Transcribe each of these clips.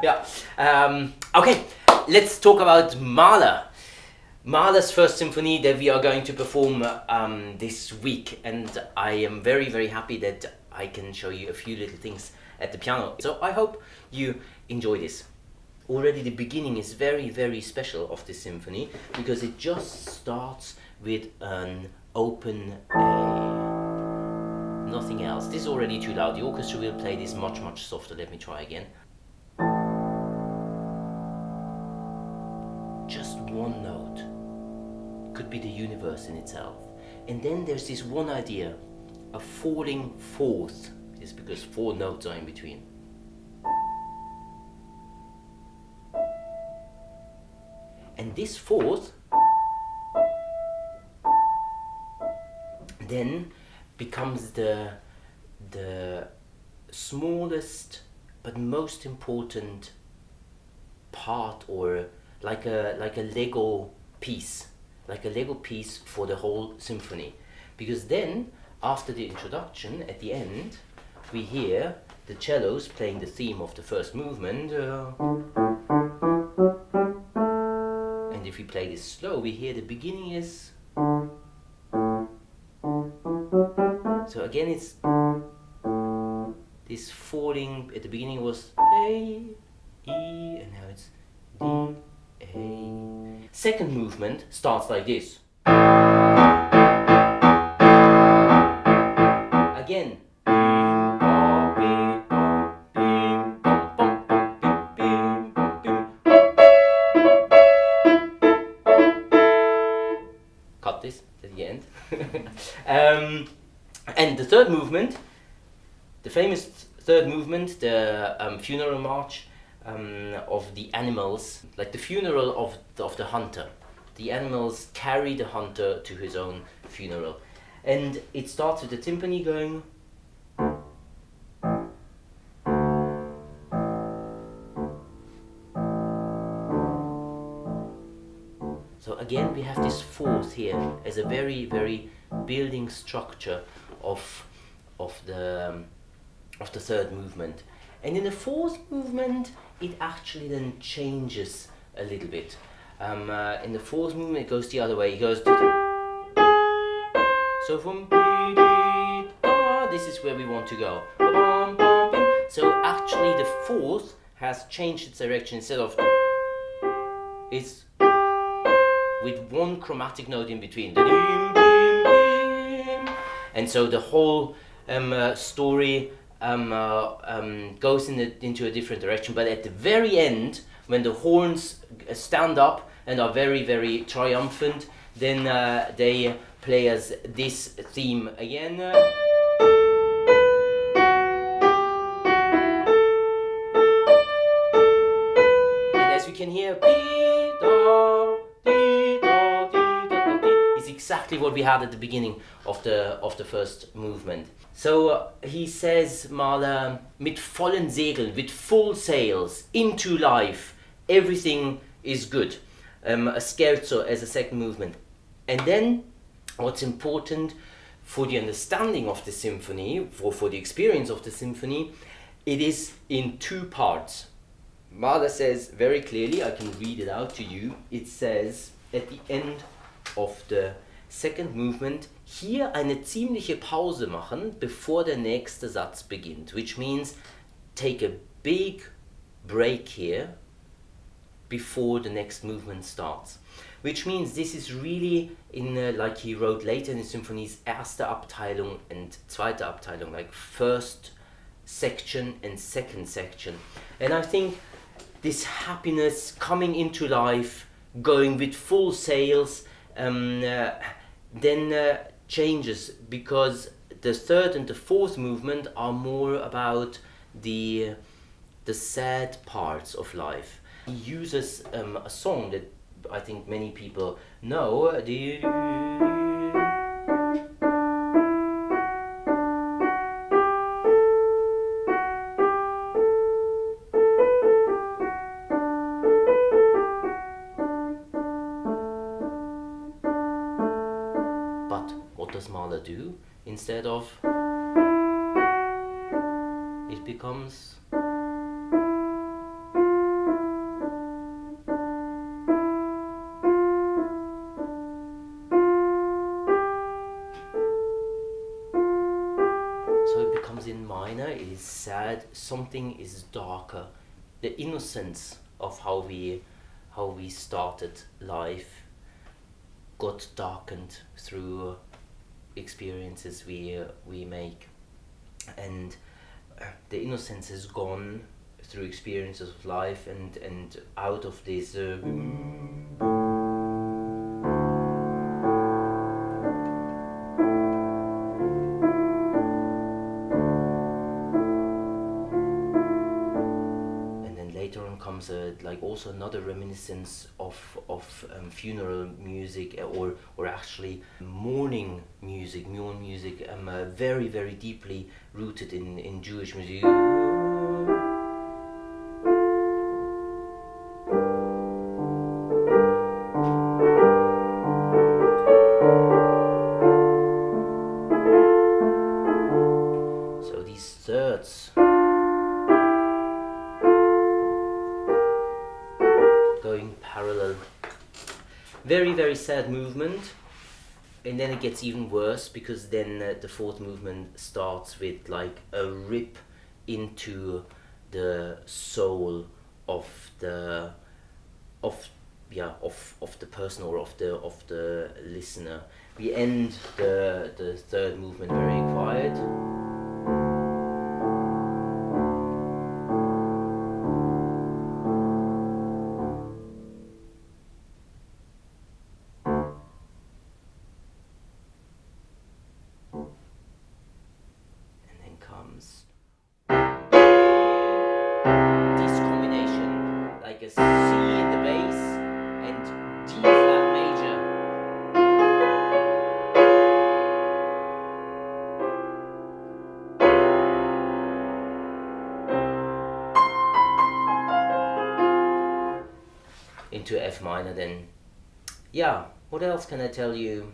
Yeah. Okay, let's talk about Mahler. Mahler's first symphony that we are going to perform this week, and I am very, very happy that I can show you a few little things at the piano. So I hope you enjoy this. Already the beginning is very, very special of this symphony because it just starts with an open A. Nothing else. This is already too loud. The orchestra will play this much, much softer. Let me try again. Just one note. It could be the universe in itself. And then there's this one idea, a falling fourth. It's because four notes are in between. And this fourth then becomes the smallest but most important part, or like a Lego piece, for the whole symphony. Because then, after the introduction, at the end, we hear the cellos playing the theme of the first movement. And if we play this slow, we hear the beginning is. So again, it's this falling. At the beginning was A, E, and now it's D, A. Second movement starts like this. Again. Cut this at the end. And the third movement, the famous third movement, the funeral march of the animals, like the funeral of the hunter. The animals carry the hunter to his own funeral. And it starts with the timpani going. So again we have this fourth here as a very, very building structure of the third movement. And in the fourth movement it actually then changes a little bit. In the fourth movement it goes the other way. It goes so from this is where we want to go. So actually the fourth has changed its direction. Instead of it's with one chromatic note in between. And so the whole story goes into a different direction. But at the very end, when the horns stand up and are very, very triumphant, then they play us this theme again. And as we can hear, is exactly what we had at the beginning of the first movement. So he says, Mahler, mit vollen Segeln, with full sails, into life, everything is good. A scherzo as a second movement. And then what's important for the understanding of the symphony, for the experience of the symphony, it is in two parts. Mahler says very clearly, I can read it out to you, it says at the end of the second movement, hier eine ziemliche Pause machen, bevor der nächste Satz beginnt, which means take a big break here before the next movement starts. Which means this is really in, like he wrote later in the symphonies, erste Abteilung and zweite Abteilung, like first section and second section. And I think this happiness coming into life, going with full sails, then changes, because the third and the fourth movement are more about the sad parts of life. He uses a song that I think many people know. But what does Mahler do? Instead of, it becomes that something is darker. The innocence of how we started life got darkened through experiences we make, and the innocence is gone through experiences of life, and out of this comes like also another reminiscence of funeral music, or actually mourning music, very, very deeply rooted in Jewish music. So these thirds going parallel. Very, very sad movement, and then it gets even worse, because then the fourth movement starts with like a rip into the soul of the person, or of the listener. We end the third movement very quiet. This combination, like a C in the bass and D flat major. Into F minor then. Yeah, what else can I tell you?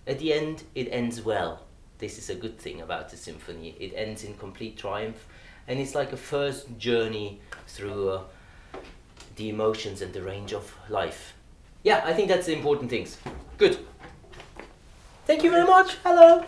At the end, it ends well. This is a good thing about the symphony. It ends in complete triumph, and it's like a first journey through the emotions and the range of life. Yeah, I think that's the important things. Good. Thank you very much. Hello.